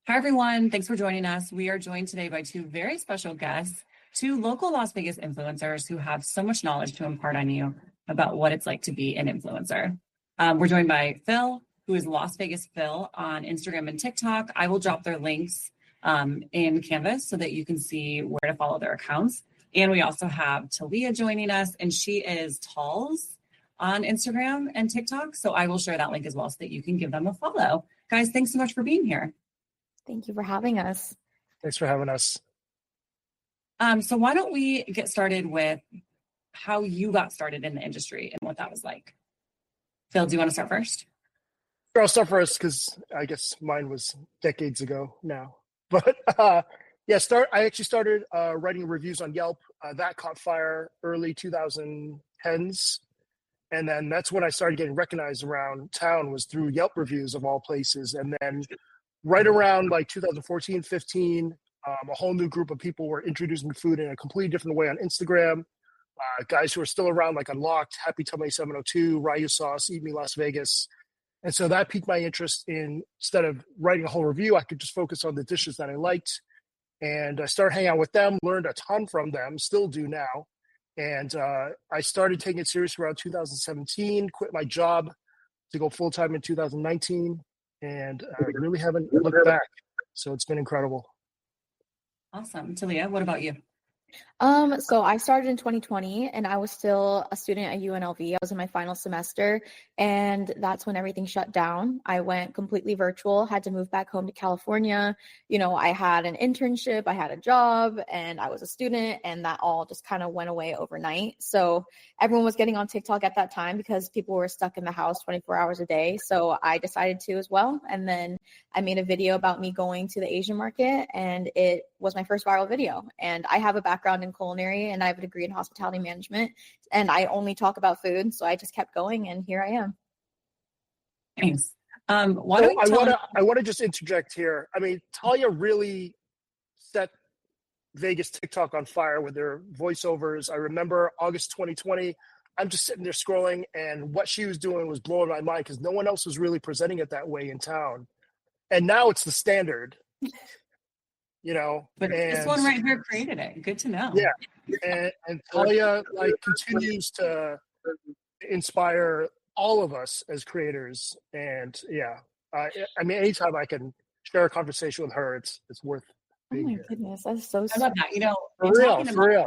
Hi, everyone. Thanks for joining us. We are joined today by two very special guests, two local Las Vegas influencers who have so much knowledge to impart on you about what it's like to be an influencer. We're joined by Phil, who is Las Vegas Fill on Instagram and TikTok. I will drop their links in Canvas so that you can see where to follow their accounts. And we also have Talia joining us, and she is Tallz on Instagram and TikTok. So I will share that link as well so that you can give them a follow. Guys, thanks so much for being here. Thank you for having us. Thanks for having us. So why don't we get started with how you got started in the industry and what that was like? Phil, do you want to start first? Sure, I'll start first because I guess mine was decades ago now. But I actually started writing reviews on Yelp. That caught fire early 2010s. And then that's when I started getting recognized around town, was through Yelp reviews of all places. And then right around like 2014, 15, a whole new group of people were introducing food in a completely different way on Instagram. Guys who are still around, like Unlocked, Happy Tummy 702, Ryu Sauce, Eat Me Las Vegas. And so that piqued my interest in, instead of writing a whole review, I could just focus on the dishes that I liked. And I started hanging out with them, learned a ton from them, still do now. And I started taking it serious around 2017, quit my job to go full-time in 2019. And I really haven't looked back. So it's been incredible. Awesome. Talia, what about you? So I started in 2020 and I was still a student at UNLV. I was in my final semester and that's when everything shut down. I went completely virtual, had to move back home to California. You know, I had an internship, I had a job, and I was a student, and that all just kind of went away overnight. So everyone was getting on TikTok at that time because people were stuck in the house 24 hours a day. So I decided to as well. And then I made a video about me going to the Asian market, and it was my first viral video. And I have a background in culinary and I have a degree in hospitality management, and I only talk about food. So I just kept going and here I am. Thanks. I want to just interject here. I mean, Talia really set Vegas TikTok on fire with their voiceovers. I remember August 2020, I'm just sitting there scrolling, and what she was doing was blowing my mind because no one else was really presenting it that way in town. And now it's the standard. You know, but this one right here created it. Good to know. Yeah, and Talia continues to inspire all of us as creators. And I mean, anytime I can share a conversation with her, it's worth being here. Oh my goodness, that's so sweet. I love that. You know, for real.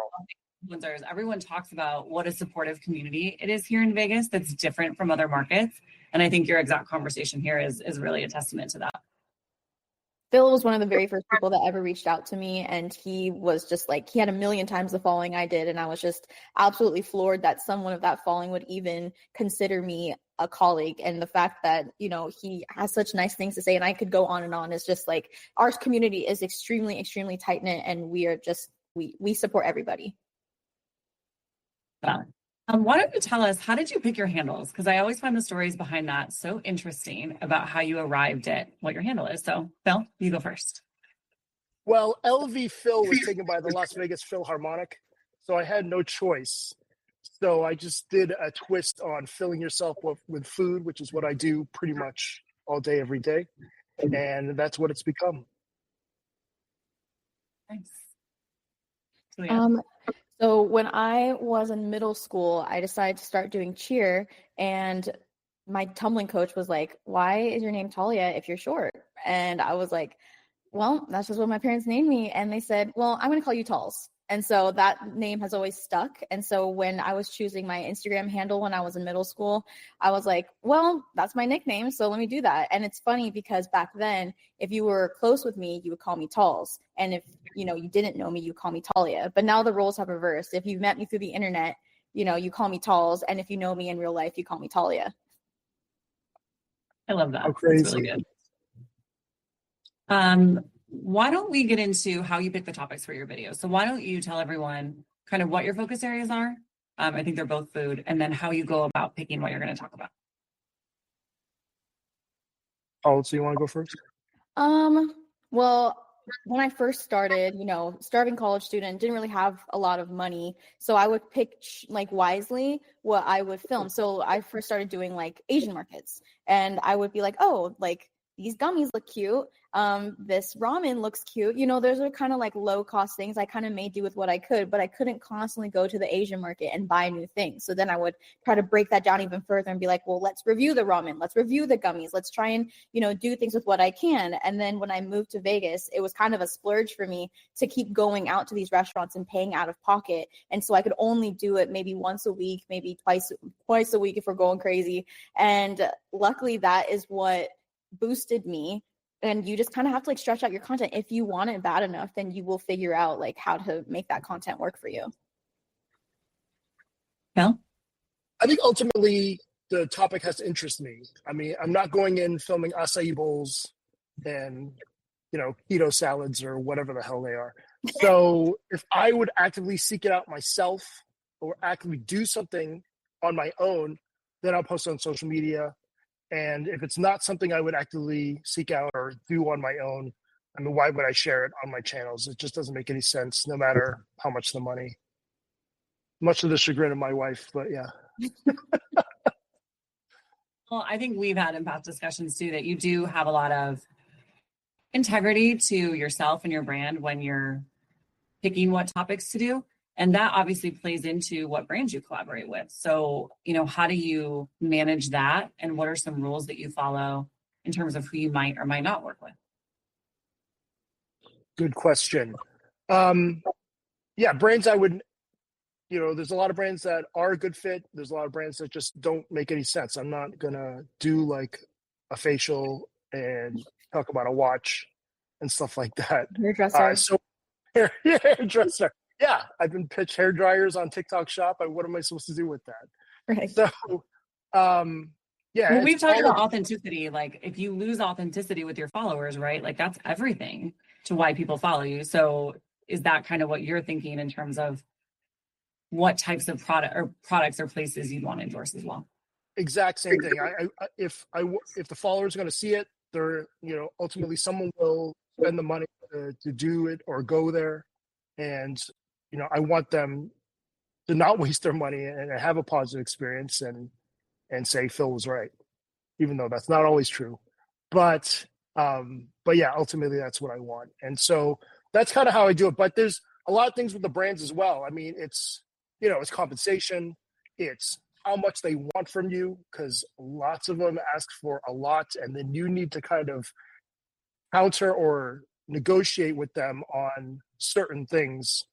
Influencers, everyone talks about what a supportive community it is here in Vegas. That's different from other markets, and I think your exact conversation here is really a testament to that. Phil was one of the very first people that ever reached out to me, and he was just like, he had a million times the following I did, and I was just absolutely floored that someone of that following would even consider me a colleague. And the fact that, you know, he has such nice things to say, and I could go on and on, is just like, our community is extremely, extremely tight-knit, and we are just, we support everybody. Why don't you tell us, how did you pick your handles? Because I always find the stories behind that so interesting about how you arrived at what your handle is. So, Phil, you go first. Well, LV Phil was taken by the Las Vegas Philharmonic, so I had no choice. So I just did a twist on filling yourself with food, which is what I do pretty much all day, every day. And that's what it's become. Thanks. So when I was in middle school, I decided to start doing cheer, and my tumbling coach was like, "Why is your name Talia if you're short?" And I was like, "Well, that's just what my parents named me." And they said, "Well, I'm going to call you Tallz." And so that name has always stuck. And so when I was choosing my Instagram handle when I was in middle school, I was like, well, that's my nickname, so let me do that. And it's funny because back then, if you were close with me, you would call me Tallz. And if, you know, you didn't know me, you call me Talia. But now the roles have reversed. If you've met me through the internet, you know, you call me Tallz. And if you know me in real life, you call me Talia. I love that. Oh, crazy. That's really good. Why don't we get into how you pick the topics for your videos? So why don't you tell everyone kind of what your focus areas are? I think they're both food, and then how you go about picking what you're going to talk about. Oh, so you want to go first? Well, when I first started, you know, starving college student, didn't really have a lot of money. So I would pick like wisely what I would film. So I first started doing like Asian markets, and I would be like, oh, like these gummies look cute. This ramen looks cute. You know, those are kind of like low cost things. I kind of made do with what I could, but I couldn't constantly go to the Asian market and buy new things. So then I would try to break that down even further and be like, well, let's review the ramen. Let's review the gummies. Let's try and, you know, do things with what I can. And then when I moved to Vegas, it was kind of a splurge for me to keep going out to these restaurants and paying out of pocket. And so I could only do it maybe once a week, maybe twice a week if we're going crazy. And luckily that is what boosted me. And you just kind of have to like stretch out your content. If you want it bad enough, then you will figure out like how to make that content work for you. Phil? I think ultimately the topic has to interest me. I mean, I'm not going in filming acai bowls and, you know, keto salads or whatever the hell they are. So if I would actively seek it out myself or actively do something on my own, then I'll post it on social media. And if it's not something I would actively seek out or do on my own, I mean, why would I share it on my channels? It just doesn't make any sense, no matter how much the money. Much to the chagrin of my wife, but yeah. Well, I think we've had in past discussions too that you do have a lot of integrity to yourself and your brand when you're picking what topics to do. And that obviously plays into what brands you collaborate with. So, you know, how do you manage that? And what are some rules that you follow in terms of who you might or might not work with? Good question. Yeah, brands I would, you know, there's a lot of brands that are a good fit. There's a lot of brands that just don't make any sense. I'm not going to do like a facial and talk about a watch and stuff like that. Hairdresser. Hairdresser. Yeah, I've been pitched hair dryers on TikTok Shop. What am I supposed to do with that? Right. So, yeah. Well, we've talked about authenticity. Like if you lose authenticity with your followers, right? Like that's everything to why people follow you. So is that kind of what you're thinking in terms of what types of products or places you'd want to endorse as well? Exact same thing. If the followers are going to see it, they're, you know, ultimately someone will spend the money to do it or go there. And, you know, I want them to not waste their money and have a positive experience and say Phil was right, even though that's not always true. But yeah, ultimately that's what I want. And so that's kind of how I do it. But there's a lot of things with the brands as well. I mean, it's, you know, it's compensation, it's how much they want from you, because lots of them ask for a lot, and then you need to kind of counter or negotiate with them on certain things.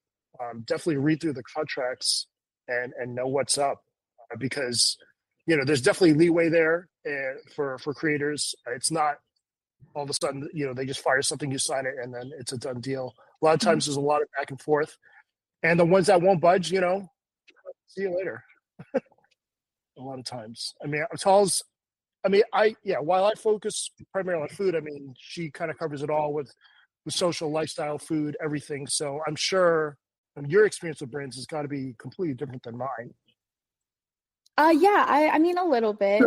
Definitely read through the contracts and know what's up, because, you know, there's definitely leeway there for creators. It's not all of a sudden, you know, they just fire something, you sign it, and then it's a done deal. A lot of times there's a lot of back and forth, and the ones that won't budge, you know, see you later. A lot of times. I mean, Tallz, while I focus primarily on food, I mean, she kind of covers it all with social, lifestyle, food, everything. So I'm sure your experience with brands has got to be completely different than mine. Yeah, I mean a little bit.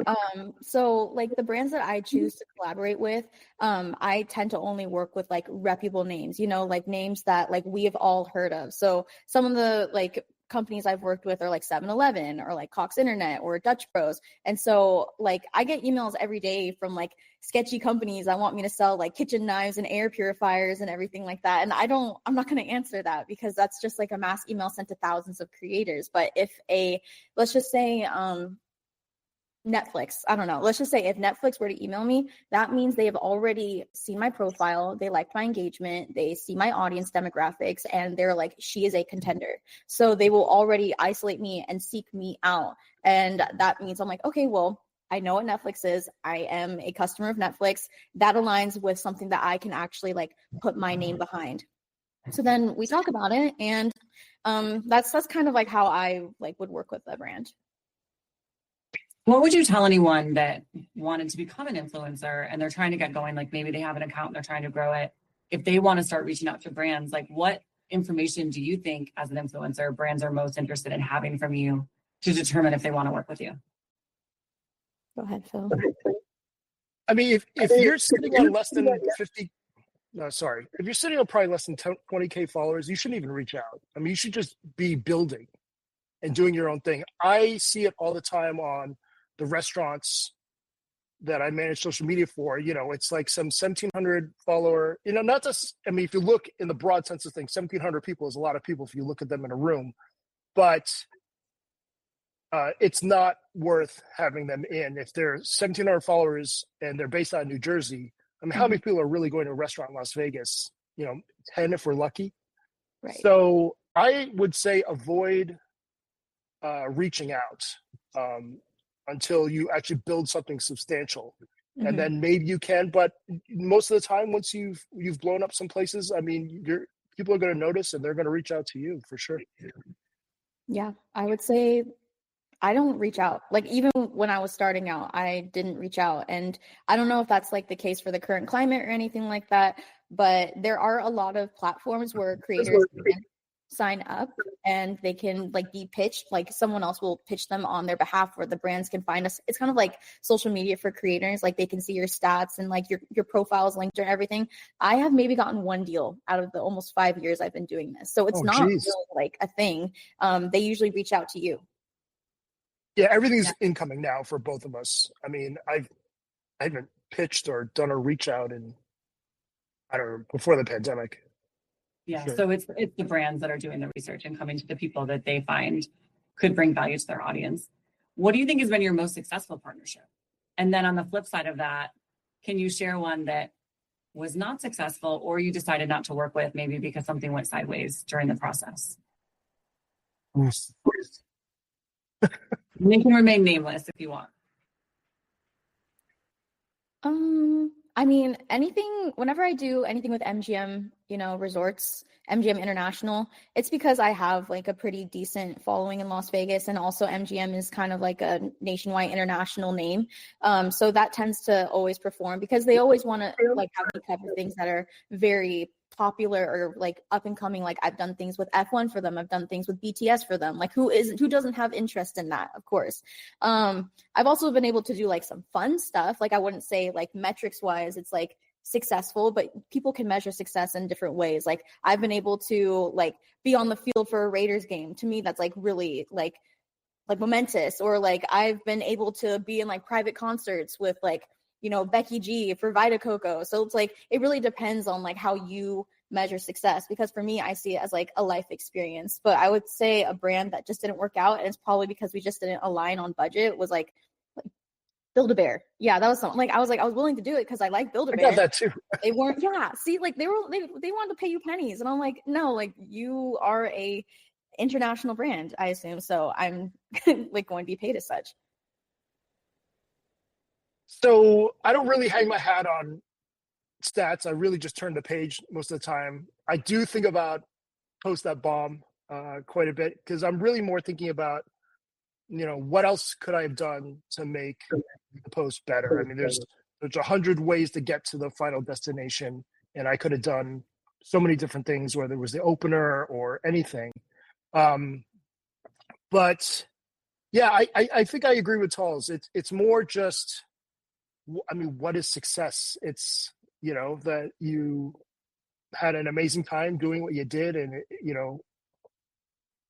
So like the brands that I choose to collaborate with, I tend to only work with like reputable names, you know, like names that like we have all heard of. So some of the like companies I've worked with are like 7-Eleven or like Cox Internet or Dutch Bros. And so like I get emails every day from like sketchy companies that want me to sell like kitchen knives and air purifiers and everything like that. And I'm not going to answer that, because that's just like a mass email sent to thousands of creators. But if let's just say Netflix, I don't know. Let's just say if Netflix were to email me, that means they have already seen my profile. They like my engagement. They see my audience demographics, and they're like, she is a contender. So they will already isolate me and seek me out. And that means I'm like, okay, well, I know what Netflix is. I am a customer of Netflix. That aligns with something that I can actually like put my name behind. So then we talk about it, and that's kind of like how I like would work with the brand. What would you tell anyone that wanted to become an influencer and they're trying to get going? Like maybe they have an account and they're trying to grow it. If they want to start reaching out to brands, like what information do you think as an influencer brands are most interested in having from you to determine if they want to work with you? Go ahead, Phil. I mean, if you're sitting on less than 50, if you're sitting on probably less than 20K followers, you shouldn't even reach out. I mean, you should just be building and doing your own thing. I see it all the time on the restaurants that I manage social media for, it's like some 1,700 follower, not just, I mean, if you look in the broad sense of things, 1,700 people is a lot of people if you look at them in a room, but it's not worth having them in. If they're 1,700 followers and they're based out of New Jersey, I mean, how many people are really going to a restaurant in Las Vegas? 10 if we're lucky. Right. So I would say avoid reaching out until you actually build something substantial, and then maybe you can. But most of the time, once you've blown up some places, I mean, people are going to notice and they're going to reach out to you for sure. Yeah, I would say I don't reach out. Like, even when I was starting out, I didn't reach out. And I don't know if that's like the case for the current climate or anything like that, but there are a lot of platforms where creators can sign up and they can like be pitched, like someone else will pitch them on their behalf where the brands can find us. It's kind of like social media for creators. Like, they can see your stats and like your profiles linked and everything. I have maybe gotten one deal out of the almost 5 years I've been doing this. So it's not really like a thing. They usually reach out to you. Yeah, everything's incoming now for both of us. I mean, I haven't pitched or done a reach out in, I don't know, before the pandemic. Yeah, sure. So it's the brands that are doing the research and coming to the people that they find could bring value to their audience. What do you think has been your most successful partnership? And then on the flip side of that, can you share one that was not successful or you decided not to work with, maybe because something went sideways during the process? You can remain nameless if you want. I mean, whenever I do anything with MGM, resorts, MGM International, it's because I have like a pretty decent following in Las Vegas. And also MGM is kind of like a nationwide international name. So that tends to always perform because they always want to like have the type of things that are very popular or like up and coming. Like, I've done things with F1 for them. I've done things with BTS for them. Like, who doesn't have interest in that? Of course. I've also been able to do like some fun stuff. Like, I wouldn't say like metrics wise, it's like successful, but people can measure success in different ways. Like, I've been able to like be on the field for a Raiders game. To me, that's like really like momentous. Or like, I've been able to be in like private concerts with like, Becky G for Vita Coco. So it's like, it really depends on like how you measure success, because for me, I see it as like a life experience. But I would say a brand that just didn't work out, and it's probably because we just didn't align on budget, was like Build-A-Bear. Yeah, that was something. Like, I was willing to do it because I like Build-A-Bear. I got that too. They weren't, see, like they wanted to pay you pennies. And I'm like, no, like, you are a international brand, I assume. So I'm like going to be paid as such. So I don't really hang my hat on stats. I really just turn the page most of the time. I do think about Post That Bomb quite a bit, because I'm really more thinking about, what else could I have done to make the post better? I mean, there's 100 ways to get to the final destination, and I could have done so many different things, whether it was the opener or anything. But yeah, I think I agree with Tallz. It's more just, I mean, what is success? It's, that you had an amazing time doing what you did, and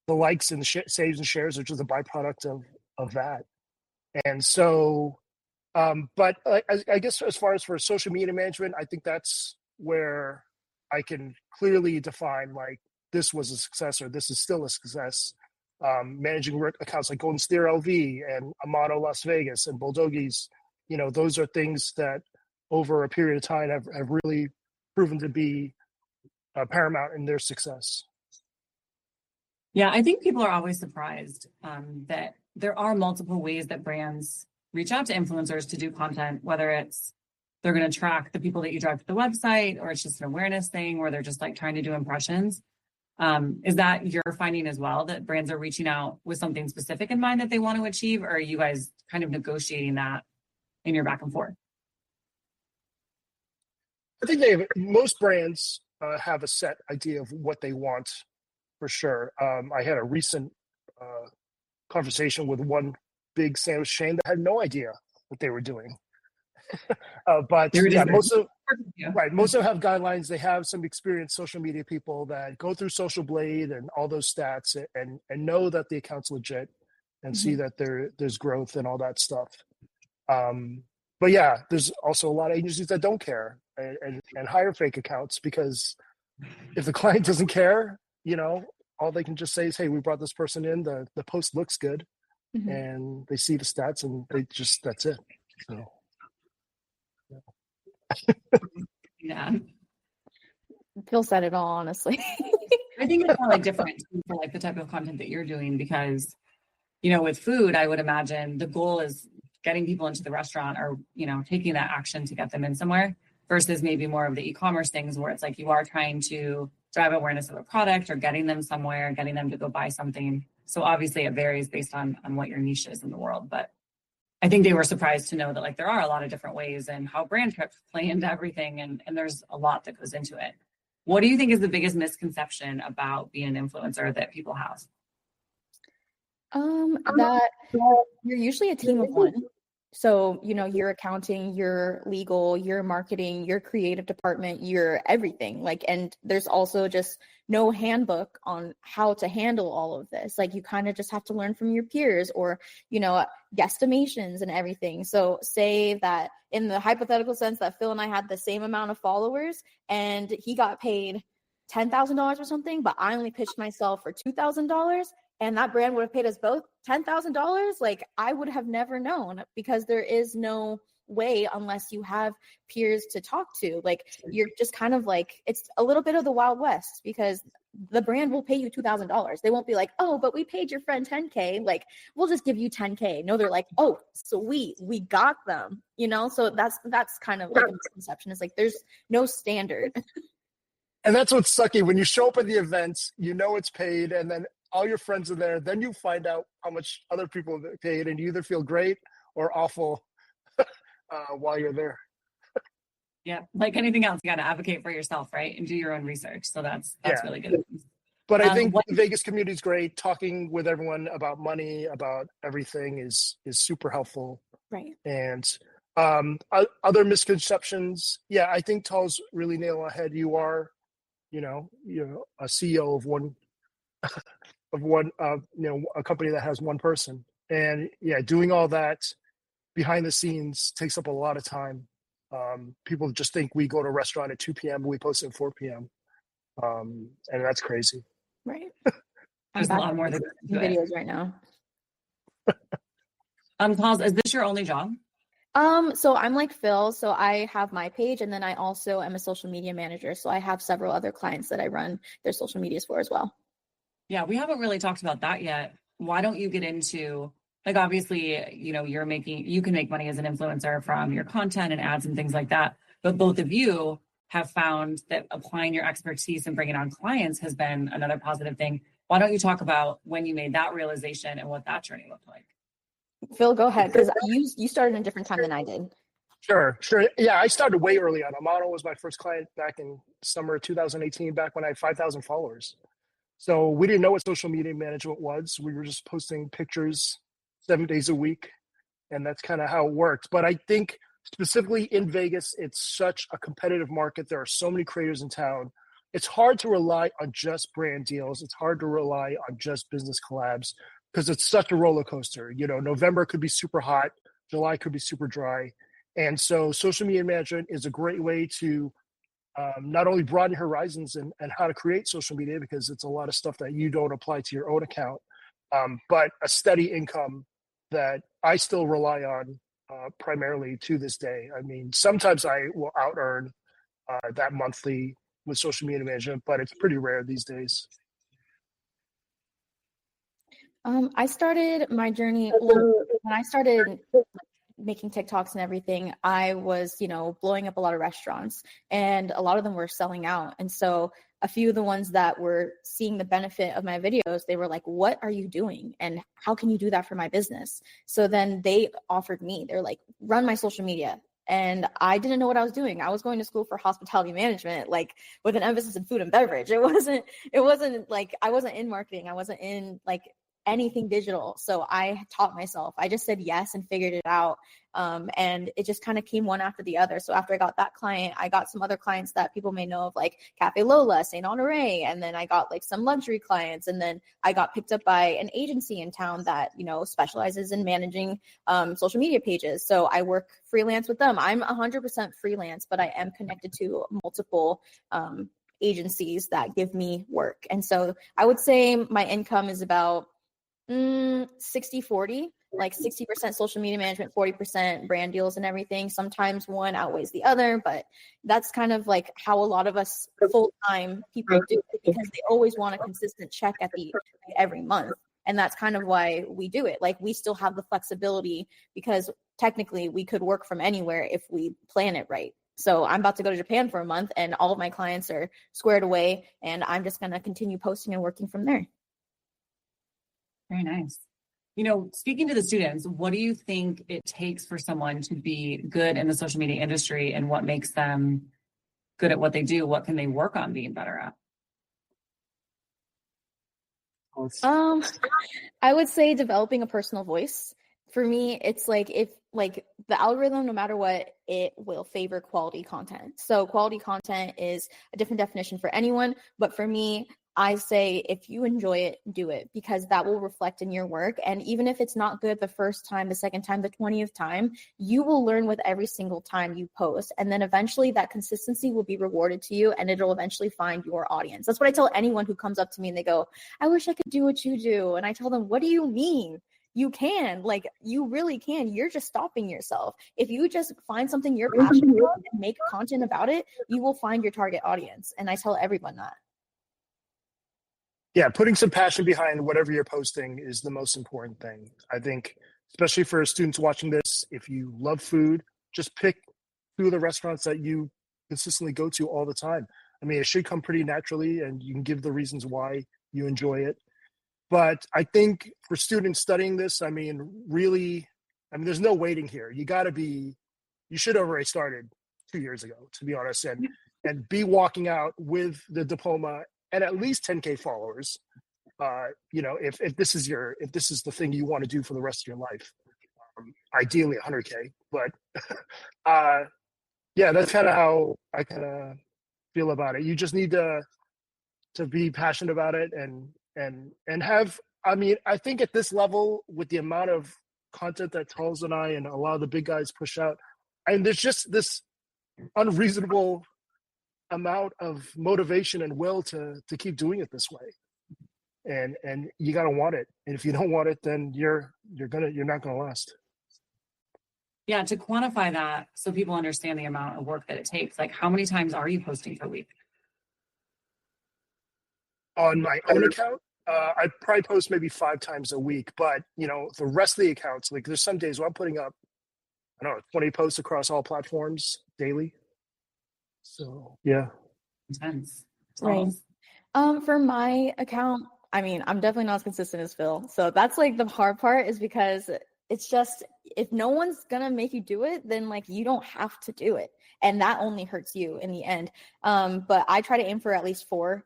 the likes and the saves and shares are just a byproduct of that. And so, but I guess as far as for social media management, I think that's where I can clearly define like, this was a success or this is still a success. Managing accounts like Golden Steer LV and Amato Las Vegas and Bulldogies, those are things that over a period of time have really proven to be paramount in their success. Yeah, I think people are always surprised that there are multiple ways that brands reach out to influencers to do content, whether it's they're going to track the people that you drive to the website, or it's just an awareness thing where they're just like trying to do impressions. Is that your finding as well, that brands are reaching out with something specific in mind that they want to achieve, or are you guys kind of negotiating that in your back and forth? I think most brands have a set idea of what they want, for sure. I had a recent conversation with one big sandwich chain that had no idea what they were doing. But yeah, most of them have guidelines. They have some experienced social media people that go through Social Blade and all those stats and know that the account's legit and see that there's growth and all that stuff. but yeah, there's also a lot of agencies that don't care and hire fake accounts, because if the client doesn't care, all they can just say is, hey, we brought this person in, the post looks good, Mhm. and they see the stats and that's it. So Yeah. Phil said it all, honestly. I think it's probably different too for like the type of content that you're doing because, with food, I would imagine the goal is getting people into the restaurant or, taking that action to get them in somewhere versus maybe more of the e-commerce things where it's like you are trying to drive awareness of a product or getting them somewhere, getting them to go buy something. So obviously it varies based on what your niche is in the world. But I think they were surprised to know that like there are a lot of different ways and how brand trips play into everything. And there's a lot that goes into it. What do you think is the biggest misconception about being an influencer that people have? That you're usually a team of one. So, your accounting, your legal, your marketing, your creative department, your everything. And there's also just no handbook on how to handle all of this. Like, you kind of just have to learn from your peers or, guesstimations and everything. So say that in the hypothetical sense that Phil and I had the same amount of followers and he got paid $10,000 or something, but I only pitched myself for $2,000. And that brand would have paid us both $10,000. Like, I would have never known because there is no way unless you have peers to talk to. Like, you're just kind of like, it's a little bit of the Wild West because the brand will pay you $2,000. They won't be like, oh, but we paid your friend $10K. Like, we'll just give you $10K. No, they're like, oh, sweet, we got them. So that's kind of like a misconception. It's like there's no standard. And that's what's sucky. When you show up at the events, it's paid, and then all your friends are there. Then you find out how much other people have paid, and you either feel great or awful while you're there. Yeah, like anything else, you got to advocate for yourself, right? And do your own research. So that's really good. But I think the Vegas community is great. Talking with everyone about money, about everything is super helpful. Right. And other misconceptions. Yeah, I think Tallz really nailed on the head. You are, a CEO of one, a company that has one person. And yeah, doing all that behind the scenes takes up a lot of time. People just think we go to a restaurant at 2 p.m. We post at 4 p.m. And that's crazy. Right. There's a lot more than videos right now. Tallz, is this your only job? So I'm like Phil. So I have my page and then I also am a social media manager. So I have several other clients that I run their social medias for as well. Yeah, we haven't really talked about that yet. Why don't you get into, like, obviously, you can make money as an influencer from your content and ads and things like that. But both of you have found that applying your expertise and bringing on clients has been another positive thing. Why don't you talk about when you made that realization and what that journey looked like? Phil, go ahead, because you started in a different time than I did. Sure. Yeah, I started way early on. Amano was my first client back in summer of 2018, back when I had 5,000 followers. So we didn't know what social media management was. We were just posting pictures 7 days a week, and that's kind of how it worked. But I think specifically in Vegas, it's such a competitive market. There are so many creators in town. It's hard to rely on just brand deals. It's hard to rely on just business collabs because it's such a roller coaster. November could be super hot, July could be super dry. And so social media management is a great way to not only broaden horizons and how to create social media, because it's a lot of stuff that you don't apply to your own account, but a steady income that I still rely on primarily to this day. I mean, sometimes I will out earn that monthly with social media management, but it's pretty rare these days. I started my journey when I started making TikToks and everything. I was, blowing up a lot of restaurants and a lot of them were selling out. And so a few of the ones that were seeing the benefit of my videos, they were like, what are you doing? And how can you do that for my business? So then they offered me, they're like, run my social media. And I didn't know what I was doing. I was going to school for hospitality management, like with an emphasis in food and beverage. It wasn't like, I wasn't in marketing. I wasn't in like anything digital. So I taught myself. I just said yes and figured it out. And it just kind of came one after the other. So after I got that client, I got some other clients that people may know of, like Cafe Lola, Saint Honore. And then I got like some luxury clients. And then I got picked up by an agency in town that, you know, specializes in managing social media pages. So I work freelance with them. I'm 100% freelance, but I am connected to multiple agencies that give me work. And so I would say my income is about 60-40, like 60% social media management, 40% brand deals and everything. Sometimes one outweighs the other, but that's kind of like how a lot of us full-time people do it, because they always want a consistent check at the every month. And that's kind of why we do it. Like, we still have the flexibility because technically we could work from anywhere if we plan it right. So I'm about to go to Japan for a month and all of my clients are squared away, and I'm just going to continue posting and working from there. Very nice. You know, speaking to the students, what do you think it takes for someone to be good in the social media industry, and what makes them good at what they do? What can they work on being better at? I would say developing a personal voice. For me, it's like, if like the algorithm, no matter what, it will favor quality content. So quality content is a different definition for anyone. But for me, I say, if you enjoy it, do it, because that will reflect in your work. And even if it's not good the first time, the second time, the 20th time, you will learn with every single time you post. And then eventually that consistency will be rewarded to you, and it'll eventually find your audience. That's what I tell anyone who comes up to me and they go, I wish I could do what you do. And I tell them, what do you mean? You can, like, you really can. You're just stopping yourself. If you just find something you're passionate about and make content about it, you will find your target audience. And I tell everyone that. Yeah, putting some passion behind whatever you're posting is the most important thing. I think, especially for students watching this, if you love food, just pick 2 of the restaurants that you consistently go to all the time. I mean, it should come pretty naturally, and you can give the reasons why you enjoy it. But I think for students studying this, I mean, really, I mean, there's no waiting here. You should have already started 2 years ago, to be honest, and be walking out with the diploma and at least 10K followers. You know, if this is the thing you want to do for the rest of your life, ideally 100K. But yeah, that's kind of how I kind of feel about it. You just need to be passionate about it and have, I mean, I think at this level, with the amount of content that Tallz and I and a lot of the big guys push out, and there's just this unreasonable amount of motivation and will to keep doing it this way. And you got to want it. And if you don't want it, then you're not going to last. Yeah, to quantify that so people understand the amount of work that it takes, like, how many times are you posting per week? On my own account, I probably post maybe 5 times a week. But, you know, the rest of the accounts, like, there's some days where I'm putting up, I don't know, 20 posts across all platforms daily. So, yeah. Intense. Right. For my account, I mean, I'm definitely not as consistent as Phil. So that's like the hard part, is because it's just, if no one's going to make you do it, then like you don't have to do it. And that only hurts you in the end. But I try to aim for at least 4.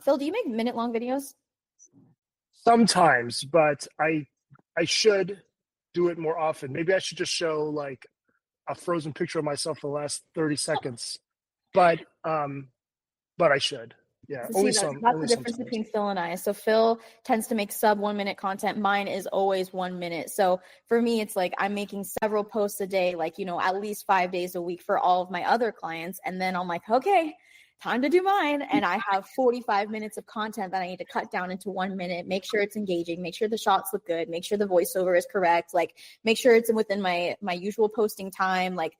Phil, do you make minute-long videos? Sometimes, but I should do it more often. Maybe I should just show like a frozen picture of myself for the last 30 seconds. But I should. Yeah, So only see, some. that's Only the difference sometimes. between Phil and I. So Phil tends to make sub 1 minute content. Mine is always 1 minute. So for me, it's like I'm making several posts a day, like, you know, at least 5 days a week for all of my other clients. And then I'm like, okay, time to do mine. And I have 45 minutes of content that I need to cut down into 1 minute, make sure it's engaging, make sure the shots look good, make sure the voiceover is correct, like make sure it's within my usual posting time. Like,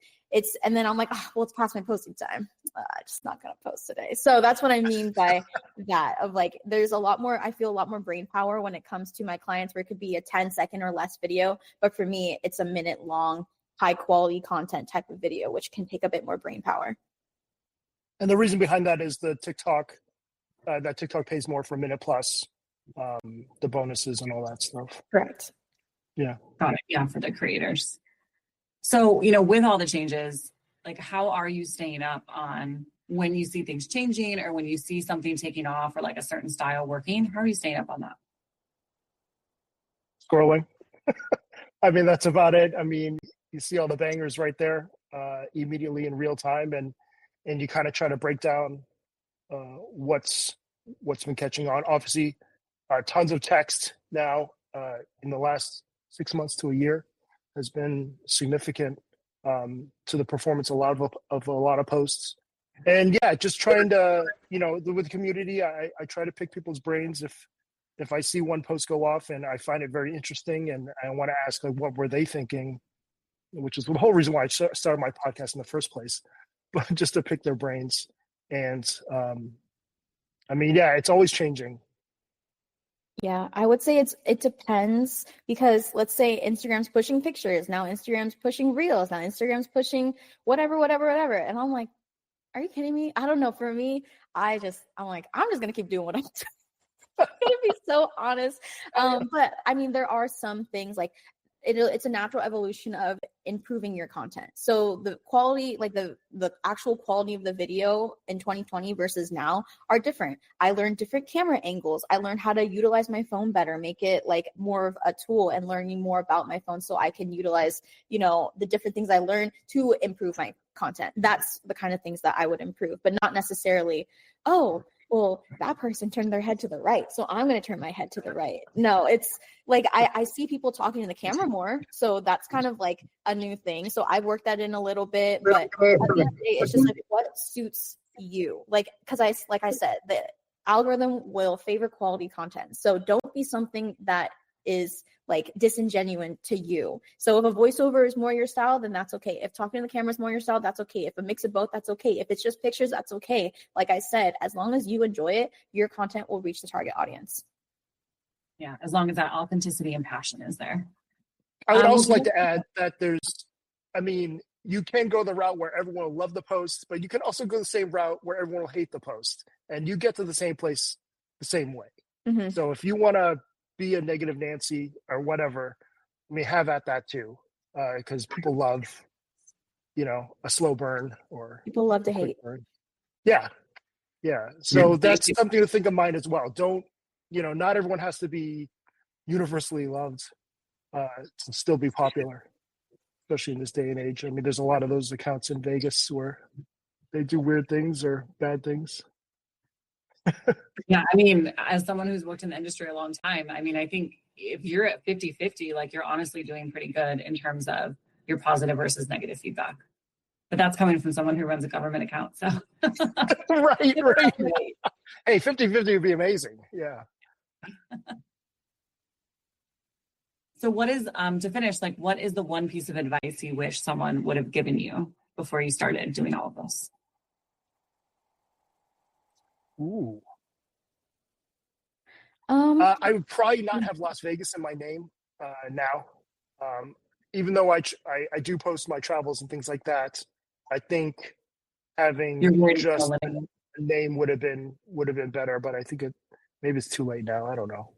and then I'm like, oh, well, it's past my posting time. I'm just not going to post today. So that's what I mean by that, of like, there's a lot more, I feel a lot more brain power when it comes to my clients, where it could be a 10-second or less video. But for me, it's a minute long, high quality content type of video, which can take a bit more brain power. And the reason behind that is the TikTok, that TikTok pays more for a minute plus, the bonuses and all that stuff. Correct. Yeah. Got it. Yeah, for the creators. So, you know, with all the changes, like, how are you staying up on when you see things changing, or when you see something taking off, or like a certain style working? How are you staying up on that? scrolling. I mean, that's about it. I mean, you see all the bangers right there immediately in real time, and you kind of try to break down what's been catching on. Obviously, tons of text now in the last 6 months to a year has been significant to the performance of a lot of posts. And yeah, just trying to, with the community, I try to pick people's brains if I see one post go off and I find it very interesting and I want to ask, like, what were they thinking, which is the whole reason why I started my podcast in the first place, but just to pick their brains. And I mean, yeah, it's always changing. Yeah, I would say it depends, because let's say Instagram's pushing pictures, now Instagram's pushing reels, now Instagram's pushing whatever. And I'm like, are you kidding me? I don't know. For me, I'm like, I'm just gonna keep doing what I'm doing. I'm gonna be so honest. But I mean, there are some things like it's a natural evolution of improving your content. So the quality, like the actual quality of the video in 2020 versus now are different. I learned different camera angles. I learned how to utilize my phone better, make it like more of a tool, and learning more about my phone so I can utilize, the different things I learned to improve my content. That's the kind of things that I would improve, but not necessarily, oh, well, that person turned their head to the right, so I'm going to turn my head to the right. No, it's like I see people talking to the camera more, so that's kind of like a new thing. So I've worked that in a little bit, but at the end of the day, it's just like what suits you. Like, because like I said, the algorithm will favor quality content. So don't be something that is like disingenuous to you. So if a voiceover is more your style, then that's okay. If talking to the camera is more your style, that's okay. If a mix of both, that's okay. If it's just pictures, that's okay. Like I said, as long as you enjoy it, your content will reach the target audience. Yeah, as long as that authenticity and passion is there. I would also like to add that you can go the route where everyone will love the post, but you can also go the same route where everyone will hate the post, and you get to the same place the same way. Mm-hmm. So if you want to be a negative Nancy or whatever, have at that too, because people love, a slow burn, or people love to hate. Burn. Yeah. So that's something to think of mind as well. Don't, not everyone has to be universally loved to still be popular, especially in this day and age. I mean, there's a lot of those accounts in Vegas where they do weird things or bad things. Yeah, I mean, as someone who's worked in the industry a long time, I mean, I think if you're at 50-50, like, you're honestly doing pretty good in terms of your positive versus negative feedback. But that's coming from someone who runs a government account. So right. Hey, 50-50 would be amazing. Yeah. So what is, to finish, like, what is the one piece of advice you wish someone would have given you before you started doing all of this? Ooh. I would probably not have Las Vegas in my name now. Even though I do post my travels and things like that, I think having just a name would have been better. But I think maybe it's too late now. I don't know.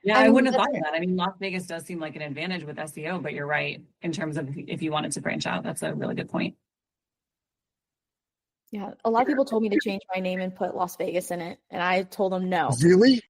Yeah, I wouldn't have thought of that. I mean, Las Vegas does seem like an advantage with SEO, but you're right in terms of if you wanted to branch out. That's a really good point. Yeah, a lot of people told me to change my name and put Las Vegas in it, and I told them no. Really?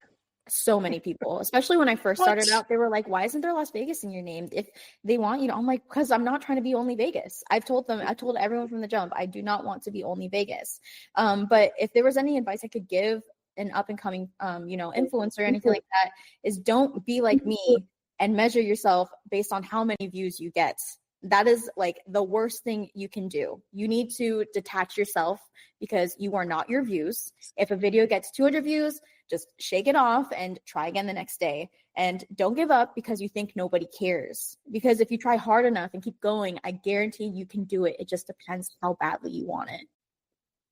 So many people, especially when I first started out, they were like, why isn't there Las Vegas in your name? If they want you to, I'm like, because I'm not trying to be only Vegas. I told everyone from the jump, I do not want to be only Vegas. But if there was any advice I could give an up and coming, influencer or anything like that, is don't be like me and measure yourself based on how many views you get. That is like the worst thing you can do. You need to detach yourself, because you are not your views. If a video gets 200 views, just shake it off and try again the next day. And don't give up because you think nobody cares. Because if you try hard enough and keep going, I guarantee you can do it. It just depends how badly you want it.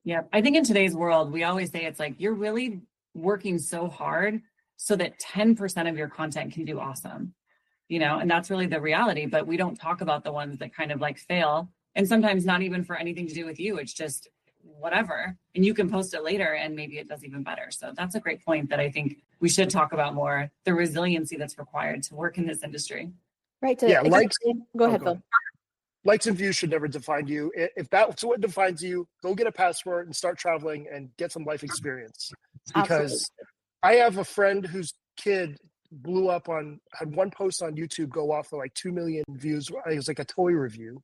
Yeah, I think in today's world, we always say it's like you're really working so hard so that 10% of your content can do awesome. And that's really the reality, but we don't talk about the ones that kind of like fail, and sometimes not even for anything to do with you. It's just whatever. And you can post it later and maybe it does even better. So that's a great point that I think we should talk about more, the resiliency that's required to work in this industry. Right. Go ahead, Phil. Likes and views should never define you. If that's what defines you, go get a passport and start traveling and get some life experience. Because I have a friend whose kid blew up had one post on YouTube go off for like 2 million views. It was like a toy review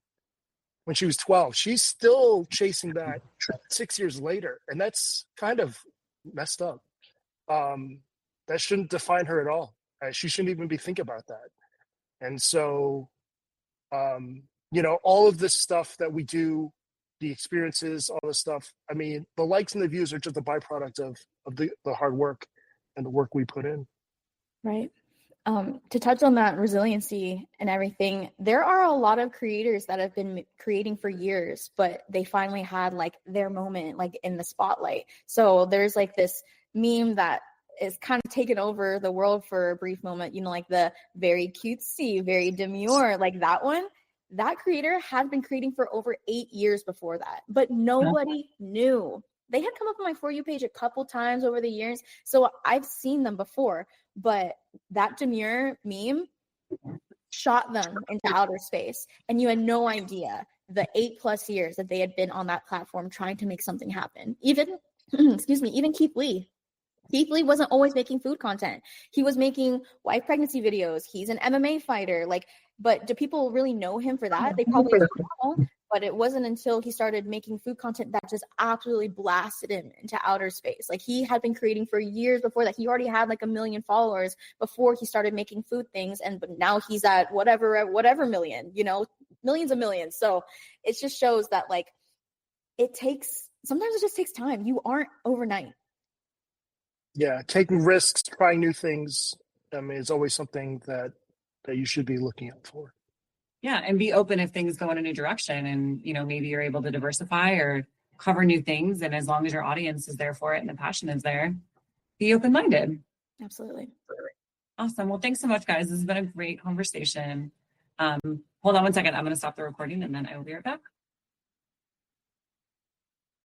when she was 12. She's still chasing that 6 years later. And that's kind of messed up. That shouldn't define her at all. She shouldn't even be thinking about that. And so, all of this stuff that we do, the experiences, all this stuff, I mean, the likes and the views are just a byproduct of the hard work and the work we put in. Right. To touch on that resiliency and everything, there are a lot of creators that have been creating for years, but they finally had like their moment, like in the spotlight. So there's like this meme that is kind of taken over the world for a brief moment, like the very cutesy, very demure, like that one. That creator had been creating for over 8 years before that, but nobody knew. They had come up on my For You page a couple times over the years, so I've seen them before, but that demure meme shot them into outer space, and you had no idea the 8+ years that they had been on that platform trying to make something happen. Even, even Keith Lee. Keith Lee wasn't always making food content. He was making wife pregnancy videos. He's an MMA fighter. But do people really know him for that? They probably don't. But it wasn't until he started making food content that just absolutely blasted him into outer space. Like, he had been creating for years before that. He already had like 1 million followers before he started making food things. But now he's at whatever million, millions of millions. So it just shows that sometimes it just takes time. You aren't overnight. Yeah, taking risks, trying new things, is always something that you should be looking out for. Yeah, and be open if things go in a new direction, and maybe you're able to diversify or cover new things. And as long as your audience is there for it and the passion is there, be open-minded. Absolutely. Awesome. Well, thanks so much, guys. This has been a great conversation. Hold on one second. I'm going to stop the recording and then I will be right back.